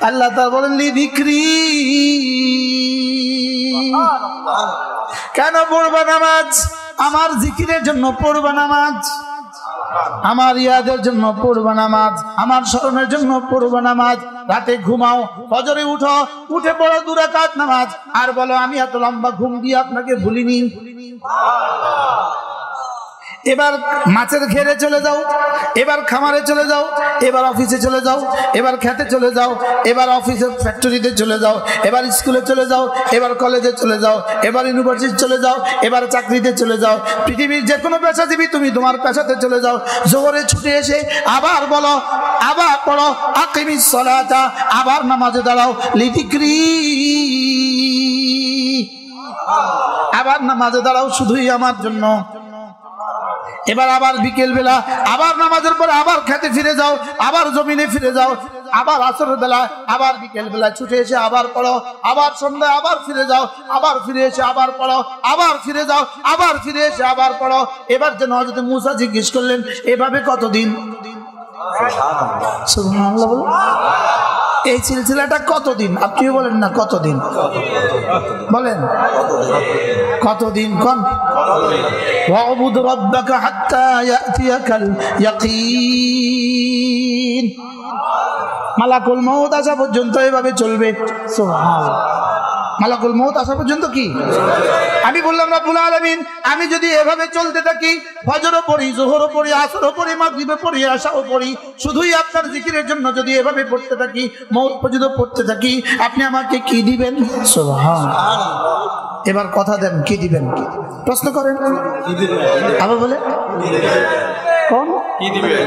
আল্লাহ তাআলা বলেন লিযিকরি, কেন পড়বা নামাজ? আমার জিকিরের জন্য পড়বা নামাজ, আমার ইয়াদের জন্য পড়বা নামাজ, আমার স্মরণের জন্য পড়বা নামাজ। রাতে ঘুমাও, ফজরে উঠো, উঠে পড়ো 2 রাকাত নামাজ, আর বলো আমি এত লম্বা ঘুম দিয়ে আপনাকে ভুলিনি। এবার মাছের ঘেরে চলে যাও, এবার খামারে চলে যাও, এবার অফিসে চলে যাও, এবার খেতে চলে যাও, এবার অফিসের ফ্যাক্টরিতে চলে যাও, এবার স্কুলে চলে যাও, এবার কলেজে চলে যাও, এবার ইউনিভার্সিটি চলে যাও, এবার চাকরিতে চলে যাও। পৃথিবীর যে কোনো পেশাজীবী তুমি তোমার পেশাতে চলে যাও। জোহরে ছুটে এসে আবার বলো, আবার পড়ো আকিমিস সালাতা, আবার নামাজে দাঁড়াও লিযিকরি, আবার নামাজে দাঁড়াও শুধুই আমার জন্য। এবার আবার বিকেল বেলা আবার নামাজের পরে আবার খেতে ফিরে যাও, আবার জমিনে ফিরে যাও, আবার আসরের বেলা, আবার বিকেল বেলা ছুটে এসে আবার পড়ো, আবার সন্ধ্যায় আবার ফিরে যাও, আবার ফিরে এসে আবার পড়ো, আবার ফিরে যাও, আবার ফিরে এসে আবার পড়ো। এবার যেন হযরত মুসা জিজ্ঞেস করলেন, এভাবে কতদিন? সুবহানাল্লাহ বলুন। এই সিলসিলাটা কতদিন? আপনি বলেন না কতদিন, বলেন কতদিন? কোন ওয়াবুদ রাব্বাকা হাত্তা ইয়াতিয়াকাল ইয়াকিন, মালাকুল মউত আসা পর্যন্ত এভাবে চলবে। সুবহানাল্লাহ, মালাকুল মউত আসা পর্যন্ত কি? আমি বললাম রব্বুল আলামিন, আমি যদি এভাবে চলতে থাকি, ফজরও পড়ি, যোহরও পড়ি, আসরও পড়ি, মাগরিবও পড়ি, এশাও পড়ি, শুধুই আপনার জিকিরের জন্য যদি এভাবে পড়তে থাকি, মউত পর্যন্ত পড়তে থাকি, আপনি আমাকে কি দিবেন? সুবহানাল্লাহ। এবার কথা দেন, কি দিবেন? প্রশ্ন করেন, কি দিবেন? আবার বলে কোন কি দিবেন?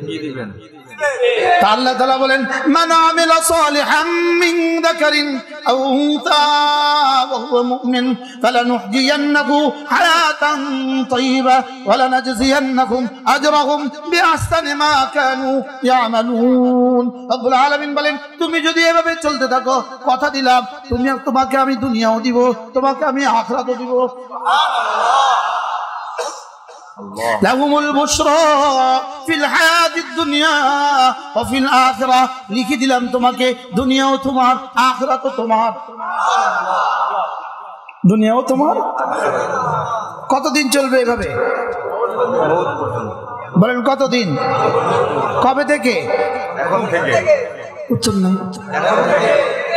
কি দিবেন? আল্লাহ তাআলা বলেন, মান আমিলা সালিহাম মিন যাকারিন আও উনসা ওয়া হুয়া মুমিন ফালানুহইয়ান্নাহু হায়াতান তাইয়্যিবা ওয়া লানাজজিয়ান্নাহুম আজরাহুম বিআহসানি মা কানু ইয়ামালুন। রব্বুল আলামিন বলেন, তুমি যদি এভাবে চলতে থাকো, কথা দিলাম তোমাকে আমি দুনিয়াও দিব, তোমাকে আমি আখিরাতও দিব। লাহুমুল বুশরা ফিল হায়াতিদ দুনিয়া ওয়া ফিল আখিরা, লিখে দিলাম তোমাকে দুনিয়াও তোমার, আখিরাতও তোমার। দুনিয়াও তোমার। কতদিন চলবে এভাবে? বলেন কতদিন? কবে থেকে? এখন থেকে। উত্তর নেই।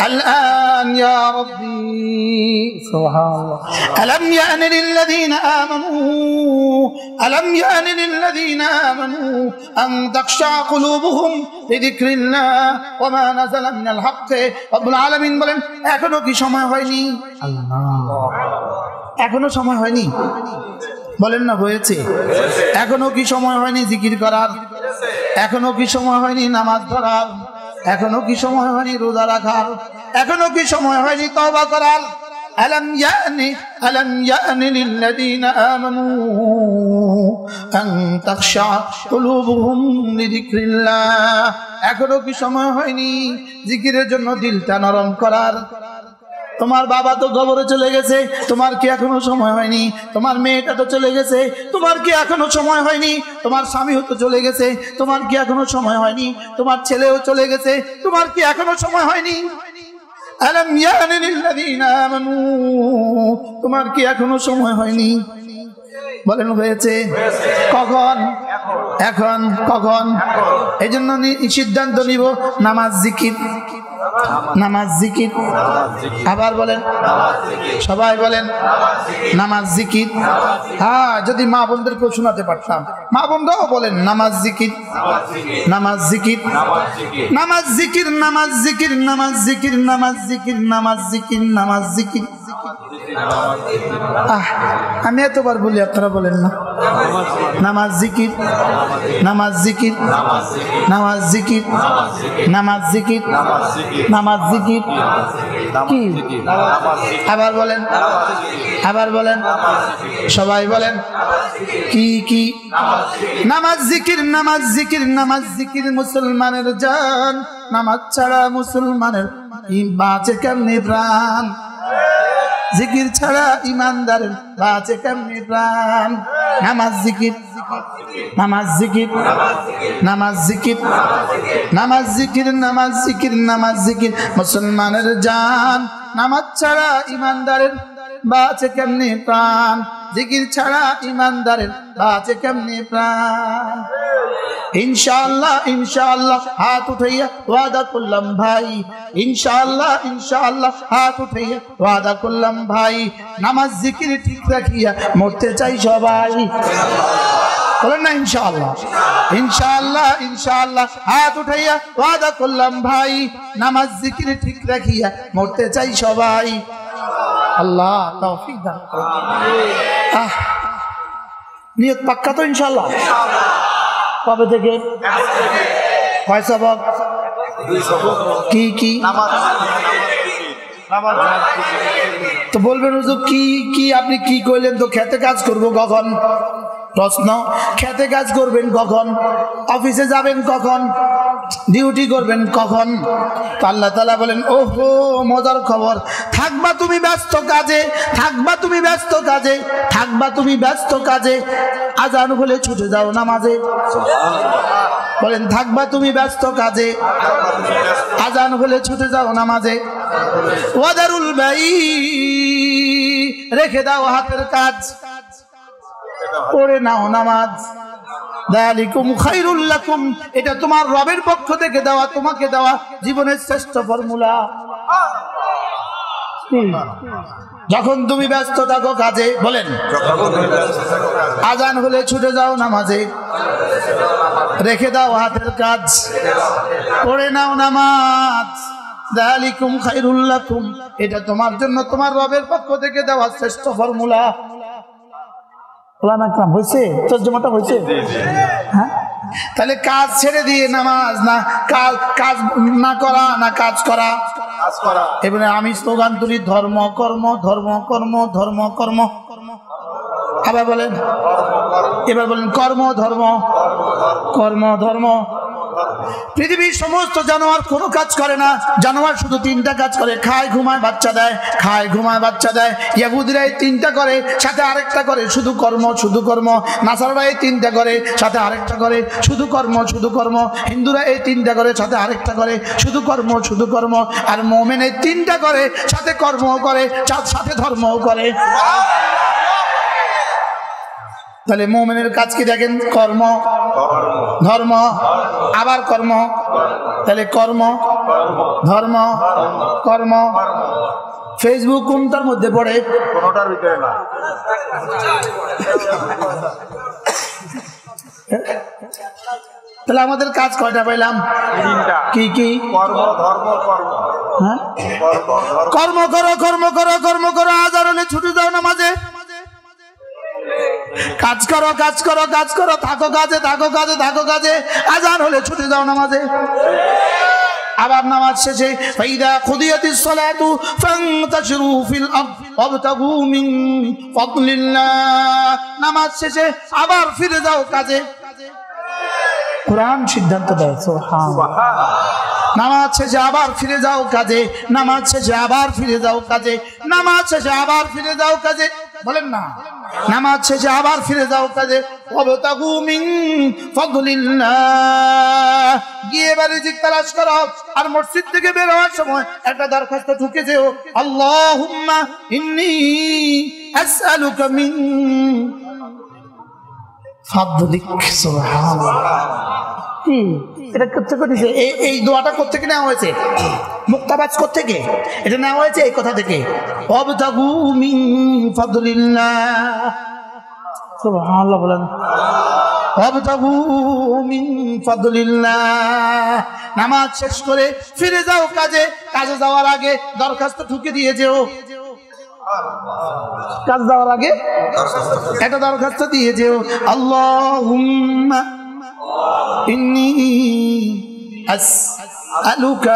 الآن يا ربي سبحان الله ألم يأن للذين آمنوا أن تخشع قلوبهم لذكر الله وما نزل من الحق। رب العالمين বলেন, এখনো কি সময় হয়নি? আল্লাহ, এখনো সময় হয়নি? বলেন না হয়েছে? এখনো কি সময় হয়নি জিকির করার? এখনো কি সময় হয়নি নামাজ পড়ার? এখনো কি সময় হয়নি রোজা রাখার? এখনো কি সময় হয়নি তওবা করার? আলাম ইয়ানি লিল্লাযীনা আমানু আন তাখশা কুলুবুহুম লিযিকরিল্লাহ। এখনো কি সময় হয়নি জিকিরের জন্য দিলটা নরম করার? তোমার বাবা তো কবরে চলে গেছে, তোমার কি এখনো সময় হয়নি? তোমার মেয়েটা তো চলে গেছে, তোমার কি এখনো সময় হয়নি? তোমার স্বামীও তো চলে গেছে, তোমার কি এখনো সময় হয়নি? তোমার ছেলেও চলে গেছে, তোমার কি এখনো সময় হয়নি? আলাম ইয়ানি লিল্লাযীনা আমানু, তোমার কি এখনো সময় হয়নি? বলেন হয়েছে। কখন? এখন। কখন? এই জন্য সিদ্ধান্ত নিব, নামাজ জিকির, নামাজ জিকির। আবার বলেন, সবাই বলেন নামাজ জিকির। হ্যাঁ, যদি মা বোনদেরকেও শোনাতে পারতাম, মা বোনরাও বলেন নামাজ জিকির, নামাজ জিকির, নামাজ জিকির, নামাজ জিকির, নামাজ জিকির, নামাজ জিকির, নামাজ জিকির, নামাজ জিকির। আমি এতবার বলি, আপনারা বলেন না নামাজ জিকির, নামাজ জিকির, নামাজ জিকির, নামাজ জিকির, নামাজ জিকির। কি? আবার বলেন, আবার বলেন, সবাই বলেন কি কি? নামাজ জিকির, নামাজ জিকির, নামাজ জিকির মুসলমানের জান, নামাজ ছাড়া মুসলমানের বাঁচে কেমনে প্রাণ? জিকির ছাড়া ইমানদারের বাঁচে কেমনে প্রাণ? নামাজ জিকির, নামাজ জিকির, নামাজ জিকির, নামাজ জিকির, নামাজ জিকির, নামাজ জিকির। মুসলমানের জান, নামাজ ছাড়া ইমানদারের বাঁচে কেমনে প্রাণ, জিকির ছাড়া ইমানদারের বাঁচে কেমনে প্রাণ। ইনশাআল্লাহ ইনশাআল্লাহ হাত উঠাইয়া ওয়াদা করলাম ভাই, ইনশাআল্লাহ ইনশাআল্লাহ হাত উঠাইয়া ওয়াদা করলাম ভাই, নামাজ জিকির ঠিক রাখিয়া মরতে চাই সবাই। বলেন না ইনশাআল্লাহ, ইনশাআল্লাহ ইনশাআল্লাহ হাত উঠাইয়া ওয়াদা করলাম ভাই, নামাজ জিকির ঠিক রাখিয়া মরতে চাই সবাই। আল্লাহ তৌফিক দান করুন। নিয়ত পাক্কা তো ইনশাআল্লাহ? কবে থেকে? কয় সবক? কি কি? তো বলবেন হুজুর কি কি আপনি কি কইলেন? তো খেতে কাজ করবো কখন? প্রশ্ন, খেতে কাজ করবেন কখন? অফিসে যাবেন কখন? ডিউটি করবেন কখন? তো আল্লাহ তাআলা বলেন ওহো মজার খবর, থাকবা তুমি ব্যস্ত কাজে, থাকবা তুমি ব্যস্ত কাজে, থাকবা তুমি ব্যস্ত কাজে, আজান হলে ছুটে যাও নামাজে। বলেন থাকবা তুমি ব্যস্ত কাজে, আজান হলে ছুটে যাও নামাজে। ওয়াদারুল বাই, রেখে দাও হাতের কাজ, পড়ে নাও নামাজ। যালিকুম খায়রুল লাকুম, এটা তোমার রবের পক্ষ থেকে দেওয়া, তোমাকে দেওয়া জীবনের শ্রেষ্ঠ ফর্মুলা। যখন তুমি ব্যস্ত থাকো কাজে, বলেন আজান হলে ছুটে যাও নামাজে, রেখে দাও হাতের কাজ, পড়ে নাও নামাজ। যালিকুম খায়রুল লাকুম, এটা তোমার জন্য তোমার রবের পক্ষ থেকে দেওয়া শ্রেষ্ঠ ফর্মুলা। হয়েছে? তর্জমাটা হয়েছে? হ্যাঁ, তাহলে কাজ ছেড়ে দিয়ে নামাজ না, কাজ না করা না কাজ করা। এবারে আমি স্লোগান তুলি ধর্ম কর্ম, ধর্ম কর্ম, ধর্ম কর্ম। আবার বলেন, এবার বলেন কর্ম ধর্ম, কর্ম ধর্ম। পৃথিবীর সমস্ত জানোয়ার কোনো কাজ করে না, জানোয়ার শুধু তিনটা কাজ করে, খায় ঘুমায় বাচ্চা দেয়, খায় ঘুমায় বাচ্চা দেয়। ইহুদিরা এই তিনটা করে, সাথে আরেকটা করে, শুধু কর্ম শুধু কর্ম। নাসারারা এই তিনটা করে, সাথে আরেকটা করে, শুধু কর্ম শুধু কর্ম। হিন্দুরা এই তিনটা করে, সাথে আরেকটা করে, শুধু কর্ম শুধু কর্ম। আর মুমিন এই তিনটা করে, সাথে কর্ম করে, সাথে ধর্মও করে। তাহলে মুমিনের কাজ কি দেখেন? কর্ম ধর্ম আবার কর্ম। তাহলে কর্ম ধর্ম কর্ম। ফেসবুক কোনটার মধ্যে পড়ে? কোনটার ভিতরে না। তাহলে আমাদের কাজ কয়টা পাইলাম? কি কি? কর্ম ধর্ম কর্ম। হ্যাঁ, কর্ম করো কর্ম করো কর্ম করো, আজান হলে ছুটে যাও নামাজে। কাজ করো কাজ করো কাজ করো, থাকো কাজে থাকো কাজে থাকো কাজে, আজান হলে ছুটে যাও নামাজে। আবার নামাজ শেষে ফাইদা কুদিয়াতিস সালাতু ফান্তাশিরু ফিল আরদ ওয়াবতাগু মিন ফাদলিল্লাহ। নামাজ শেষে আবার ফিরে যাও কাজে। কোরআন সিদ্ধান্ত দেয় সুবহানাল্লাহ। নামাজ শেষে আবার ফিরে যাও কাজে, নামাজ শেষে আবার ফিরে যাও কাজে, নামাজ শেষে আবার ফিরে যাও কাজে। বলেন না, নামাজ শেষে আবার ফিরে যাও কাজে। ওয়াবতাগু মিন ফাদলিল্লাহ, গিয়ে এবার রিজিক তালাশ করো। আর মসজিদ থেকে বের হওয়ার সময় একটা দরখাস্ত ঢুকে যেও, আল্লাহুম্মা ইন্নী আসআলুকা মিন ফাদলিক। সুবহানাল্লাহ। এটা করতে করেছে, এই দোয়াটা করতে কি নেওয়া হয়েছে? মুক্তাবাজ করতে কে এটা নেওয়া হয়েছে? এই কথা থেকে ওয়াবতাগু মিন ফাদলিল্লাহ। সুবহানাল্লাহ বলেন, ওয়াবতাগু মিন ফাদলিল্লাহ। নামাজ শেষ করে ফিরে যাও কাজে। কাজে যাওয়ার আগে দরখাস্ত ঢুকে দিয়ে যেও। কাজ যাওয়ার আগে একটা দরখাস্ত দিয়ে যেও, আল্লাহুম্মা ইন্নী আসআলুকা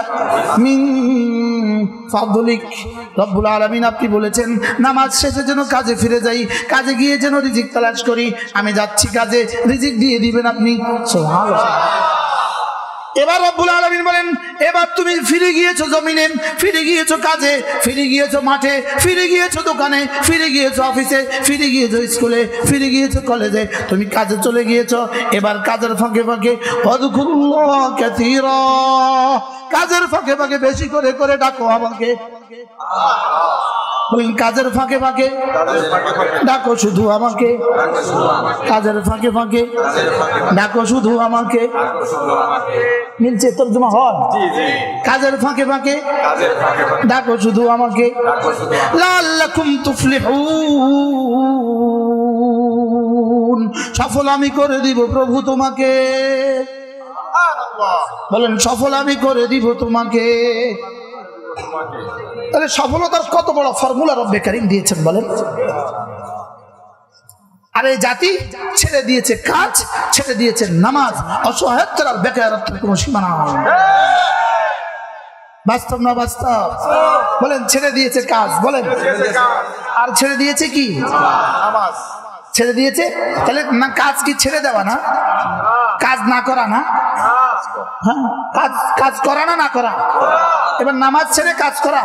মিন ফাদলিক। রব্বুল আলামিন আপনি বলেছেন নামাজ শেষে যেন কাজে ফিরে যাই, কাজে গিয়ে যেন রিজিক তালাশ করি। আমি যাচ্ছি কাজে, রিজিক দিয়ে দিবেন আপনি। সুবহানাল্লাহ। এবার রব্বুল আলামিন বলেন, এবার তুমি ফিরে গিয়েছো জমিনে, ফিরে গিয়েছো কাজে, ফিরে গিয়েছো মাঠে, ফিরে গিয়েছো দোকানে, ফিরে গিয়েছো অফিসে, ফিরে গিয়েছো স্কুলে, ফিরে গিয়েছো কলেজে, তুমি কাজে চলে গিয়েছো। এবার কাজের ফাঁকে ফাঁকে ওয়াযকুরুল্লাহ কাসীরা, কাজের ফাঁকে ফাঁকে বেশি করে করে ডাকো আমাকে। বলেন কাজের ফাঁকে ফাঁকে ডাকো শুধু আমাকে, কাজের ফাঁকে ফাঁকে ডাকো শুধু আমাকে। মিলছে তরজমা হয়? কাজের ফাঁকে ফাঁকে ডাকো শুধু আমাকে। লাআল্লাকুম তুফলিহুন, সফল আমি করে দিব প্রভু তোমাকে। বলেন সফল আমি করে দিব তোমাকে। তাহলে সফলতার কত বড় ফর্মুলা রব্বে কারীম দিয়েছেন বলেন। আর এই জাতি ছেড়ে দিয়েছে কাজ, ছেড়ে দিয়েছে নামাজ, অসহায়ত্বের আর বেকারত্বের কোনো সীমা নাই। বাস্তব না বাস্তব? বলেন ছেড়ে দিয়েছে কাজ, বলেন আর ছেড়ে দিয়েছে কি? নামাজ ছেড়ে দিয়েছে। তাহলে না কাজ কি ছেড়ে দেওয়া না? কাজ না করা না? হ্যাঁ, কাজ করা না, না করা। এবার নামাজ ছেড়ে কাজ করা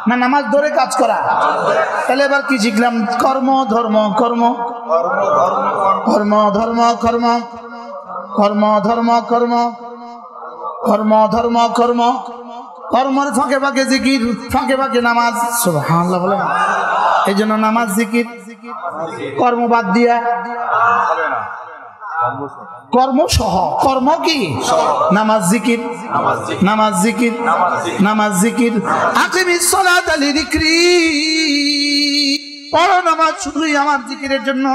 না নামাজ ধরে কাজ করা? তাহলে এবার কি শিখলাম? কর্ম ধর্ম কর্ম, কর্ম ধর্ম কর্ম, কর্ম ধর্ম কর্ম, কর্ম ধর্ম কর্ম, কর্মের ফাঁকে ফাঁকে জিকির, ফাঁকে ফাঁকে নামাজ। সুবহানাল্লাহ বলেন। এই জন্য নামাজ জিকির, কর্ম বাদ দিয়া কর্ম সহ। কর্ম কি? নামাজ জিকির, নামাজ জিকির, নামাজ জিকির। আকিমিস সালাতা লিযিকরি, পড়ো নামাজ শুধুই আমার জিকিরের জন্য।